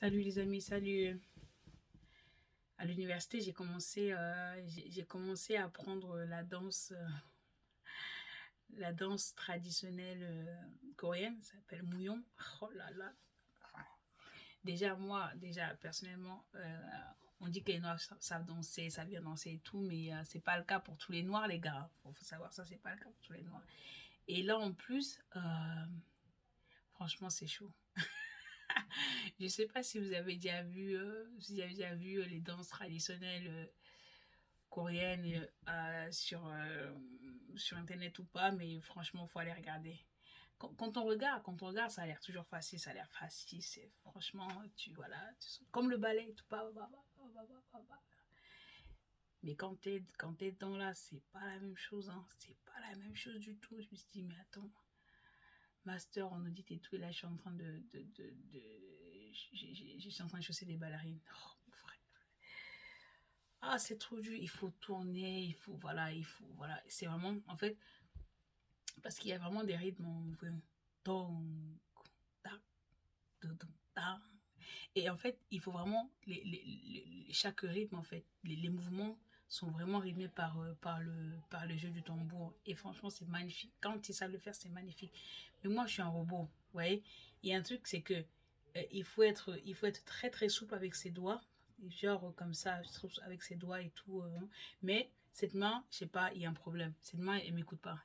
Salut les amis, salut. À l'université, j'ai commencé à apprendre la danse traditionnelle coréenne, ça s'appelle Mouyon. Oh là là. Déjà personnellement, on dit que les Noirs savent danser, savent bien danser et tout, mais c'est pas le cas pour tous les Noirs, les gars. Faut savoir ça, c'est pas le cas pour tous les Noirs. Et là, en plus, franchement, c'est chaud. Je sais pas si vous avez déjà vu les danses traditionnelles coréennes sur internet ou pas, mais franchement, faut aller regarder. Quand on regarde, ça a l'air toujours facile, ça a l'air facile. C'est franchement, comme le ballet, tout pas, mais quand t'es dans là, c'est pas la même chose, hein. C'est pas la même chose du tout. Je me suis dit, mais attends, master en audit et tout, et là, je suis en train je suis en train de chausser des ballerines. Oh, mon frère. Ah, c'est trop dur, il faut tourner, voilà. C'est vraiment, en fait, parce qu'il y a vraiment des rythmes, ton, ta, ta. Et en fait, il faut vraiment, chaque rythme, en fait, les mouvements sont vraiment rythmés par le jeu du tambour. Et franchement, c'est magnifique. Quand ils savent le faire, c'est magnifique. Mais moi, je suis un robot, vous voyez. Il y a un truc, c'est que il faut être très très souple avec ses doigts, genre comme ça, avec ses doigts et tout. Mais cette main, je sais pas, il y a un problème. Cette main, elle m'écoute pas.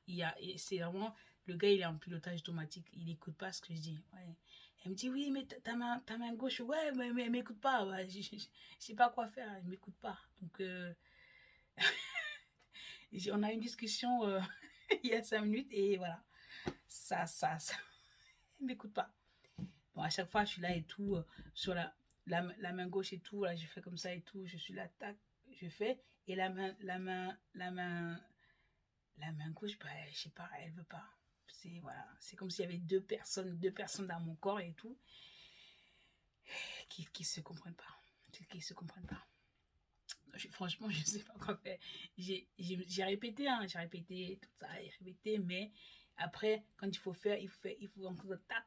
C'est vraiment, le gars, il est en pilotage automatique. Il écoute pas ce que je dis. Ouais. Elle me dit, oui, mais ta main gauche, ouais, mais elle m'écoute pas. Ouais, je sais pas quoi faire, elle m'écoute pas. Donc, on a eu une discussion il y a 5 minutes et voilà, ça, elle m'écoute pas. Bon, à chaque fois, je suis là et tout, sur la main gauche et tout, là, je fais comme ça et tout, je suis là, tac, je fais, et la main gauche, bah, je sais pas, elle veut pas. Voilà, c'est comme s'il y avait deux personnes dans mon corps et tout, qui se comprennent pas. Qui se comprennent pas. Franchement, je sais pas quoi faire. J'ai répété, hein, j'ai répété tout ça, j'ai répété, mais après, quand il faut faire, il faut encore tac,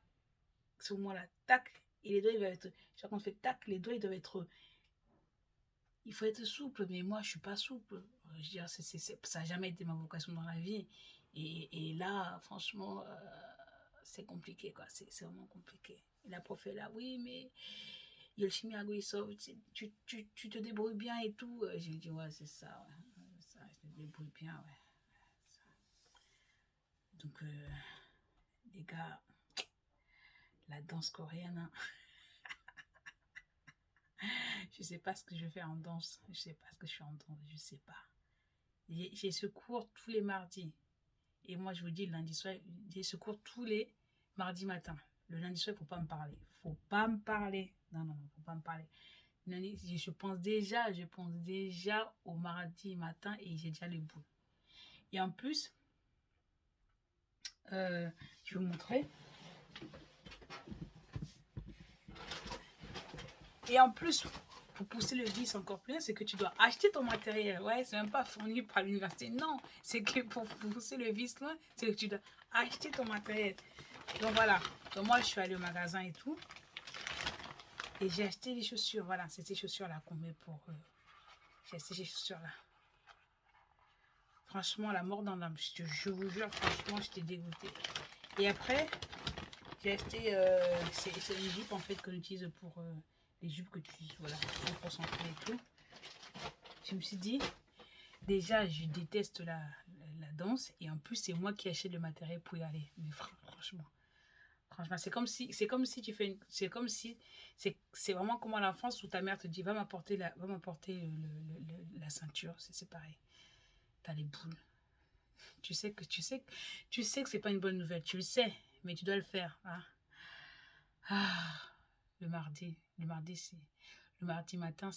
ce moment-là, tac, et les doigts, ils doivent être, chaque fois qu'on fait tac, les doigts, ils doivent être, il faut être souple, mais moi, je suis pas souple. Je veux dire, ça n'a jamais été ma vocation dans la vie. Et là, franchement, c'est compliqué, quoi. C'est vraiment compliqué. Et la prof est là, oui, mais il y a le chimiago, il sort, tu te débrouilles bien et tout. J'ai dit, ouais, c'est ça, ouais. Ça, je me débrouille bien, ouais. Donc, les gars, la danse coréenne, hein, je sais pas ce que je vais faire en danse. Je sais pas ce que je fais en danse, je sais pas. J'ai ce cours tous les mardis. Et moi, je vous dis, le lundi soir, j'ai ce cours tous les mardis matin. Le lundi soir, il ne faut pas me parler. Faut pas me parler. Non, non, non, faut pas me parler. Je pense déjà au mardi matin et j'ai déjà les boules. Et en plus, je vais vous montrer. Et en plus, pour pousser le vice encore plus, c'est que tu dois acheter ton matériel. Ouais, c'est même pas fourni par l'université. Non, c'est que pour pousser le vice loin, c'est que tu dois acheter ton matériel. Donc voilà. Donc moi, je suis allée au magasin et tout. Et j'ai acheté les chaussures. Voilà, c'est ces chaussures-là qu'on met pour... j'ai acheté ces chaussures-là. Franchement, la mort dans l'âme. Je vous jure, franchement, j'étais dégoûtée. Et après, j'ai acheté... c'est une jupe, en fait, qu'on utilise pour... les jupes que tu utilises, voilà, pour concentrer et tout. Je me suis dit, déjà, je déteste la danse. Et en plus, c'est moi qui achète le matériel pour y aller. Mais franchement... Franchement, c'est comme si tu fais c'est comme si, c'est vraiment comme à l'enfance où ta mère te dit, va m'apporter la ceinture, c'est pareil. T'as les boules. Tu sais que c'est pas une bonne nouvelle, tu le sais, mais tu dois le faire, hein. Ah, le mardi matin,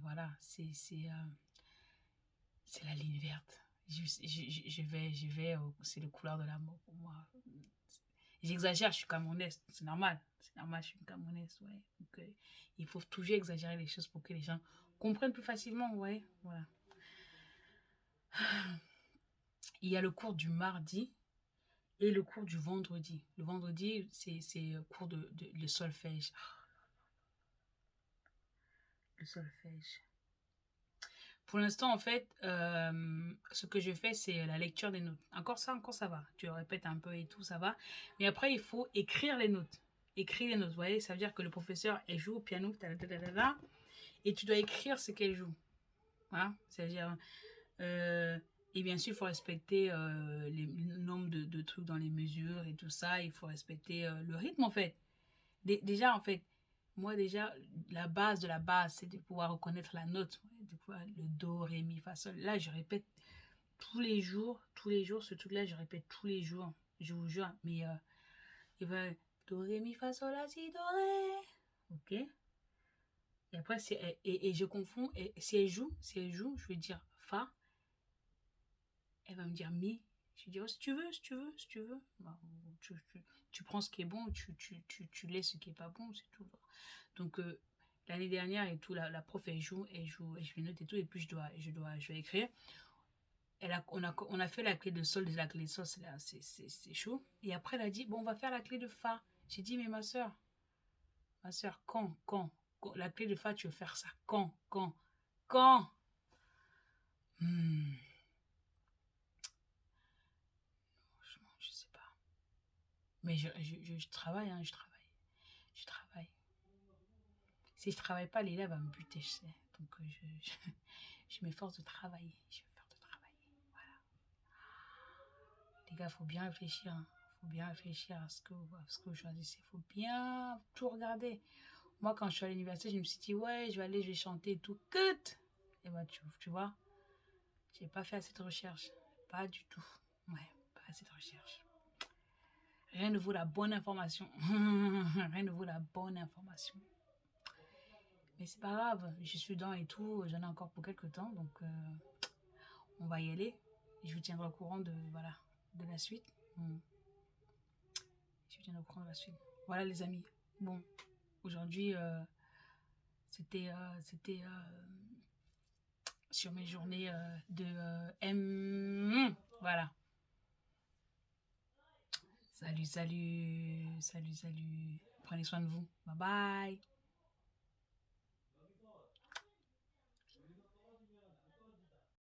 voilà, c'est la ligne verte. Je vais, c'est le couleur de l'amour pour moi. J'exagère, je suis camerounaise, c'est normal, je suis une camerounaise, ouais. Donc, il faut toujours exagérer les choses pour que les gens comprennent plus facilement, ouais, voilà. Il y a le cours du mardi et le cours du vendredi. Le vendredi, c'est cours de solfège. solfège. Pour l'instant, en fait, ce que je fais, c'est la lecture des notes. Encore ça va. Tu répètes un peu et tout, ça va. Mais après, il faut écrire les notes. Écrire les notes, vous voyez, ça veut dire que le professeur, elle joue au piano, et tu dois écrire ce qu'elle joue. Voilà, c'est-à-dire... et bien sûr, il faut respecter le nombre de trucs dans les mesures et tout ça. Il faut respecter le rythme, en fait. Déjà, en fait, moi, déjà, la base de la base, c'est de pouvoir reconnaître la note. De pouvoir, le do, ré, mi, fa, sol. Là, je répète tous les jours, ce truc-là, je répète tous les jours. Je vous jure. Mais il va do, ré, mi, fa, sol, la, si, do, ré. Ok? Et après, et je confonds. Et si elle joue, je vais dire fa. Elle va me dire mi. Je vais dire, oh, si tu veux. Bah, tu prends ce qui est bon, tu laisses ce qui est pas bon, c'est tout. Donc, l'année dernière et tout, la prof, elle joue, et je fais note et tout, et puis je dois écrire. On a fait la clé de sol, la clé de sol, c'est chaud. Et après, elle a dit, bon, on va faire la clé de fa. J'ai dit, mais ma soeur, quand la clé de fa, tu veux faire ça, quand Franchement, je sais pas. Mais je travaille, hein, je travaille. Si je travaille pas, l'élève va me buter, je sais. Donc, je m'efforce de travailler. Voilà. Les gars, faut bien réfléchir. Hein. Faut bien réfléchir à ce que vous choisissez. Faut bien tout regarder. Moi, quand je suis à l'université, je me suis dit, ouais, je vais chanter et tout. Cut! Et bah, tu vois, j'ai pas fait assez de recherche. Pas du tout. Ouais, pas assez de recherche. Rien ne vaut la bonne information. Rien ne vaut la bonne information. Mais c'est pas grave, je suis dedans et tout, j'en ai encore pour quelques temps, donc on va y aller. Je vous tiendrai au courant de la suite. Je vous tiendrai au courant de la suite. Voilà les amis. Bon, aujourd'hui c'était sur mes journées de M. Voilà. Salut. Prenez soin de vous. Bye bye.